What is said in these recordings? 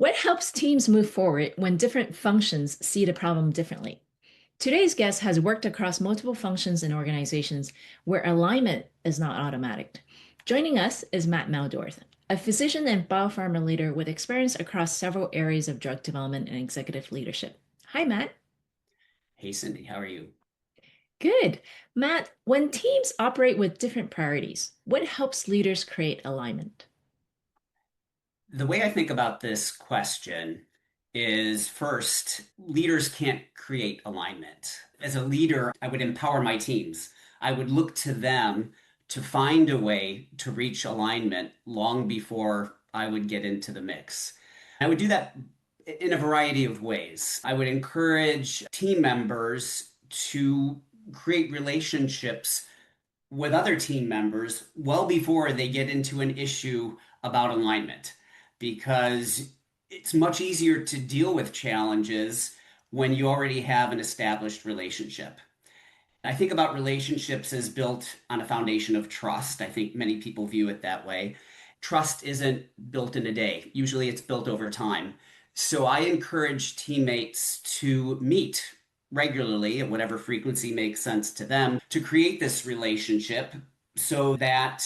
What helps teams move forward when different functions see the problem differently? Today's guest has worked across multiple functions and organizations where alignment is not automatic. Joining us is Matt Meldorf, a physician and biopharma leader with experience across several areas of drug development and executive leadership. Hi, Matt. Hey Cindy, how are you? Good. Matt, when teams operate with different priorities, what helps leaders create alignment? The way I think about this question is first, leaders can't create alignment. As a leader, I would empower my teams. I would look to them to find a way to reach alignment long before I would get into the mix. I would do that in a variety of ways. I would encourage team members to create relationships with other team members well before they get into an issue about alignment because it's much easier to deal with challenges when you already have an established relationship. I think about relationships as built on a foundation of trust. I think many people view it that way. Trust isn't built in a day. Usually it's built over time. So I encourage teammates to meet regularly at whatever frequency makes sense to them to create this relationship so that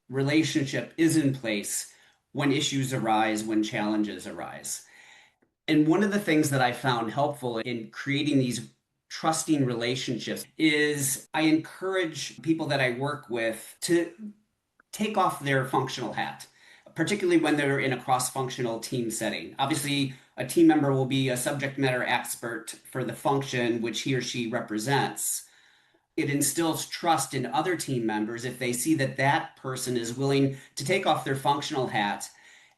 relationship is in place when issues arise, when challenges arise. And one of the things that I found helpful in creating these trusting relationships is I encourage people that I work with to take off their functional hat, particularly when they're in a cross-functional team setting. Obviously, a team member will be a subject matter expert for the function which he or she represents. It instills trust in other team members if they see that that person is willing to take off their functional hat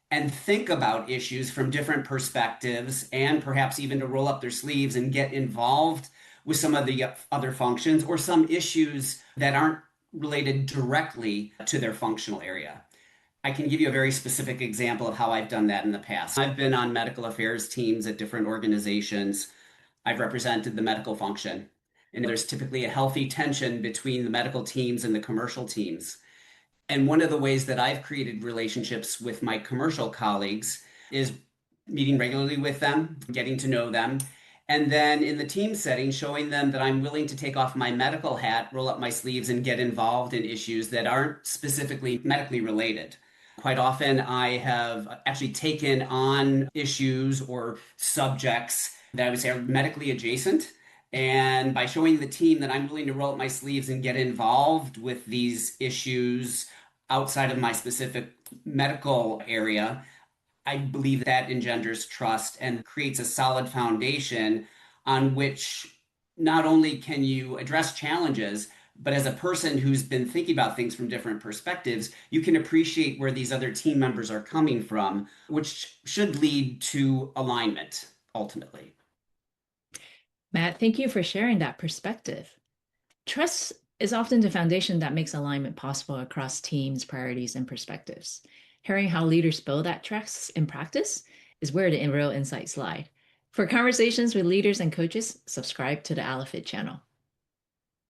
and think about issues from different perspectives and perhaps even to roll up their sleeves and get involved with some of the other functions or some issues that aren't related directly to their functional area. I can give you a very specific example of how I've done that in the past. I've been on medical affairs teams at different organizations. I've represented the medical function, and there's typically a healthy tension between the medical teams and the commercial teams. And one of the ways that I've created relationships with my commercial colleagues is meeting regularly with them, getting to know them, and then in the team setting, showing them that I'm willing to take off my medical hat, roll up my sleeves, and get involved in issues that aren't specifically medically related. Quite often, I have actually taken on issues or subjects that I would say are medically adjacent. And by showing the team that I'm willing to roll up my sleeves and get involved with these issues outside of my specific medical area, I believe that engenders trust and creates a solid foundation on which not only can you address challenges, but as a person who's been thinking about things from different perspectives, you can appreciate where these other team members are coming from, which should lead to alignment ultimately. Matt, thank you for sharing that perspective. Trust is often the foundation that makes alignment possible across teams, priorities, and perspectives. Hearing how leaders build that trust in practice is where the real insights lie. For conversations with leaders and coaches, subscribe to the Alefitt channel.